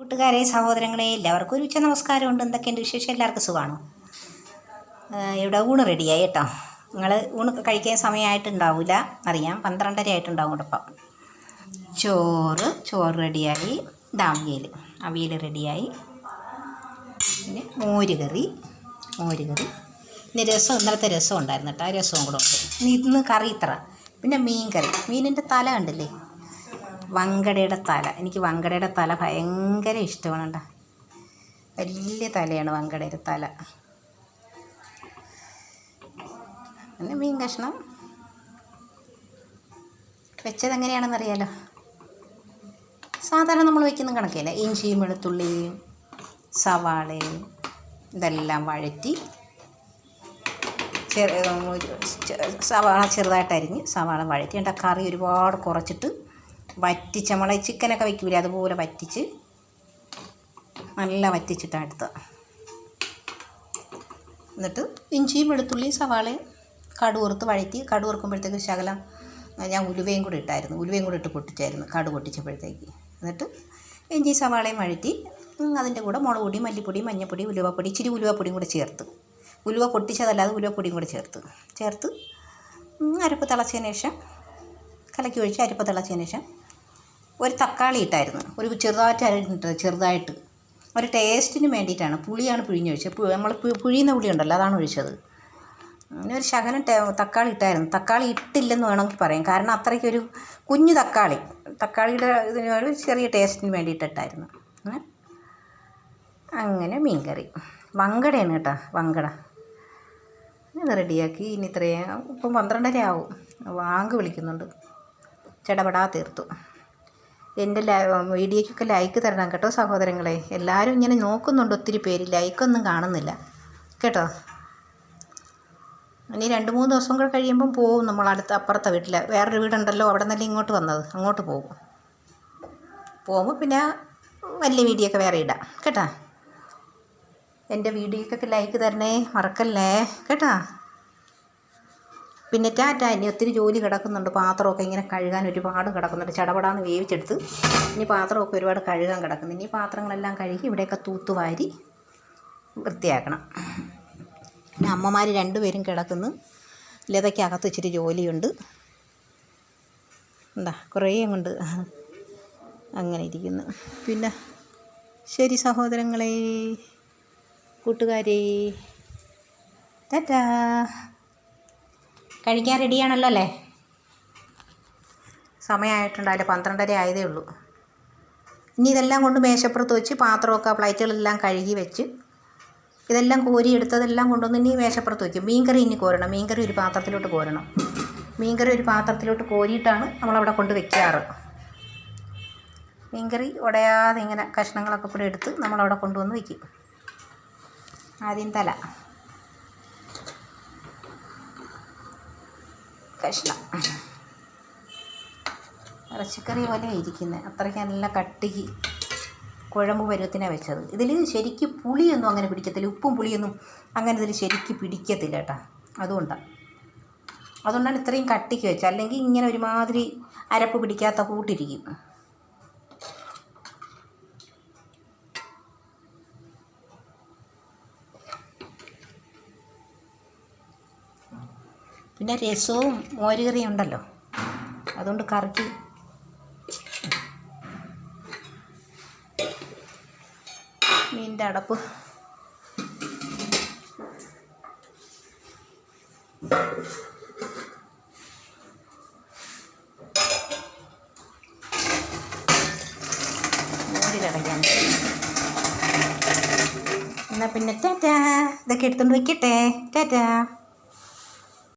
കൂട്ടുകാരെ, സഹോദരങ്ങളെ, എല്ലാവർക്കും ഒരു ഉച്ച നമസ്കാരമുണ്ട്. എന്തൊക്കെയുണ്ട് വിശേഷം? എല്ലാവർക്കും സുഖമാണോ? ഇവിടെ ഊണ് റെഡിയായി കേട്ടോ. നിങ്ങൾ ഊണ് കഴിക്കാൻ സമയമായിട്ടുണ്ടാവില്ല, അറിയാം. 12:30 ആയിട്ടുണ്ടാവും. ഇപ്പം ചോറ് റെഡിയായി. ഇത് അവിയൽ റെഡിയായി. പിന്നെ മോര് കറി. പിന്നെ രസം, ഇന്നലത്തെ രസം ഉണ്ടായിരുന്നു കേട്ടോ. ആ രസവും കൂടെ ഉണ്ട്. ഇന്ന് കറി ഇത്ര. പിന്നെ മീൻ കറി. മീനിൻ്റെ തല കണ്ടില്ലേ? വങ്കടയുടെ തല. എനിക്ക് വങ്കടയുടെ തല ഭയങ്കര ഇഷ്ടമാണ് കേട്ടോ. വലിയ തലയാണ് വങ്കടയുടെ തല. പിന്നെ മീൻ കഷ്ണം വെച്ചത് എങ്ങനെയാണെന്നറിയാലോ. സാധാരണ നമ്മൾ വയ്ക്കുന്ന കണക്കില്ല. ഇഞ്ചിയും വെളുത്തുള്ളിയും സവാളയും ഇതെല്ലാം വഴറ്റി സവാള ചെറുതായിട്ട് അരിഞ്ഞ് സവാള വഴറ്റി എന്നിട്ട് കറി ഒരുപാട് കുറച്ചിട്ട് വറ്റിച്ച്, നമ്മൾ ചിക്കനൊക്കെ വയ്ക്കൂലേ അതുപോലെ വറ്റിച്ച് നല്ല വറ്റിച്ചിട്ടാണ് എടുത്തത്. എന്നിട്ട് ഇഞ്ചിയും വെളുത്തുള്ളിയും സവാളയും കടുവറുത്ത് വഴറ്റി, കടുവറുക്കുമ്പോഴത്തേക്ക് ശകലം ഞാൻ ഉലുവയും കൂടി ഇട്ട് പൊട്ടിച്ചായിരുന്നു കടു പൊട്ടിച്ചപ്പോഴത്തേക്ക്. എന്നിട്ട് ഇഞ്ചി സവാളയും വഴറ്റി അതിൻ്റെ കൂടെ മുളക് പൊടി, മല്ലിപ്പൊടി, മഞ്ഞൾപ്പൊടി, ഉലുവപ്പൊടി, ഇച്ചിരി ഉലുവപ്പൊടിയും കൂടെ ചേർത്ത്, ഉലുവ പൊട്ടിച്ചതല്ലാതെ ഉലുവപ്പൊടിയും കൂടെ ചേർത്ത് അരപ്പ് തിളച്ചതിന് ശേഷം കലക്കി ഒഴിച്ച് അരപ്പ് തിളച്ചതിന് ശേഷം ഒരു തക്കാളി ഇട്ടായിരുന്നു. ഒരു ചെറുതായിട്ട് ഒരു ടേസ്റ്റിന് വേണ്ടിയിട്ടാണ്. പുളിയാണ് പിഴിഞ്ഞൊഴിച്ചത്. നമ്മൾ പുഴിയുന്ന പുളി ഉണ്ടല്ലോ, അതാണ് ഒഴിച്ചത്. അങ്ങനെ ഒരു ശകലം തക്കാളി ഇട്ടായിരുന്നു. തക്കാളി ഇട്ടില്ലെന്ന് വേണമെങ്കിൽ പറയാം, കാരണം അത്രയ്ക്കൊരു കുഞ്ഞു തക്കാളിയുടെ ഇതിന് ഒരു ചെറിയ ടേസ്റ്റിന് വേണ്ടിയിട്ടിട്ടായിരുന്നു. അങ്ങനെ മീൻ കറി. വങ്കടയാണ് കേട്ടോ, വങ്കട. ഇത് റെഡിയാക്കി. ഇനി ഇത്രയും ഇപ്പം 12:30 ആവും. വാങ്ക് വിളിക്കുന്നുണ്ട്. ചടപടാ തീർത്തു. എൻ്റെ വീഡിയോയ്ക്കൊക്കെ ലൈക്ക് തരണം കേട്ടോ സഹോദരങ്ങളെ. എല്ലാവരും ഇങ്ങനെ നോക്കുന്നുണ്ട്, ഒത്തിരി പേര്. ലൈക്കൊന്നും കാണുന്നില്ല കേട്ടോ. ഇനി 2-3 ദിവസം കൂടെ കഴിയുമ്പം പോവും. നമ്മൾ അപ്പുറത്തെ വീട്ടിൽ വേറൊരു വീടുണ്ടല്ലോ, അവിടെ നിന്നല്ലേ ഇങ്ങോട്ട് വന്നത്, അങ്ങോട്ട് പോകുമ്പോൾ പിന്നെ വലിയ വീഡിയോ ഒക്കെ വേറെ ഇടാം കേട്ടോ. എൻ്റെ വീഡിയോയ്ക്കൊക്കെ ലൈക്ക് തരണേ, മറക്കല്ലേ കേട്ടോ. പിന്നെ ഇനി ഒത്തിരി ജോലി കിടക്കുന്നുണ്ട്. പാത്രമൊക്കെ ഇങ്ങനെ കഴുകാൻ ഒരുപാട് കിടക്കുന്നുണ്ട്. ചടപടാന്ന് വേവിച്ചെടുത്ത് ഇനി പാത്രമൊക്കെ ഒരുപാട് കഴുകാൻ കിടക്കുന്നു. ഇനി പാത്രങ്ങളെല്ലാം കഴുകി ഇവിടെയൊക്കെ തൂത്തുവാരി വൃത്തിയാക്കണം. പിന്നെ അമ്മമാർ 2 പേരും കിടക്കുന്നു. ലതയ്ക്കകത്ത് ഇച്ചിരി ജോലിയുണ്ട്. കുറേ കൊണ്ട് അങ്ങനെ ഇരിക്കുന്നു. പിന്നെ ശരി സഹോദരങ്ങളെ, കൂട്ടുകാരെ, ടാറ്റാ. കഴിക്കാൻ റെഡിയാണല്ലോ അല്ലേ? സമയമായിട്ടുണ്ടായില്ല, 12:30 ആയതേ ഉള്ളൂ. ഇനി ഇതെല്ലാം കൊണ്ട് മേശപ്പുറത്ത് വെച്ച് പാത്രമൊക്കെ പ്ലേറ്റുകളെല്ലാം കഴുകി വെച്ച് ഇതെല്ലാം കോരി എടുത്തതെല്ലാം കൊണ്ടുവന്ന് ഇനി മേശപ്പുറത്ത് വയ്ക്കും. മീൻകറി ഇനി കോരണം. മീൻകറി ഒരു പാത്രത്തിലോട്ട് കോരിയിട്ടാണ് നമ്മളവിടെ കൊണ്ട് വെക്കാറ്. മീൻകറി ഉടയാതെ ഇങ്ങനെ കഷ്ണങ്ങളൊക്കെ കൂടെ എടുത്ത് നമ്മളവിടെ കൊണ്ടുവന്ന് വയ്ക്കും. ആദ്യം തല കഷ്ണം. ഇറച്ചിക്കറി പോലെ ഇരിക്കുന്നത്. അത്രയ്ക്ക് നല്ല കട്ടിക്ക് കുഴമ്പ് പരുവത്തിനാണ് വെച്ചത്. ഇതിൽ ശരിക്കും പുളിയൊന്നും അങ്ങനെ പിടിക്കത്തില്ല. ഉപ്പും പുളിയൊന്നും അങ്ങനെ ഇതിൽ ശരിക്കും പിടിക്കത്തില്ല കേട്ടോ. അതുകൊണ്ടാണ് ഇത്രയും കട്ടിക്ക് വെച്ചത്. അല്ലെങ്കിൽ ഇങ്ങനെ ഒരുമാതിരി അരപ്പ് പിടിക്കാത്ത കൂട്ടിരിക്കും. പിന്നെ രസവും മോരുകറിയും ഉണ്ടല്ലോ, അതുകൊണ്ട് കറിക്ക് മീനിൻ്റെ അടപ്പ് മോരിലടയ്ക്കാൻ. എന്നാൽ പിന്നെ ടാറ്റാ. ഇതൊക്കെ എടുത്തുകൊണ്ട് വയ്ക്കട്ടെ. ടാറ്റാ.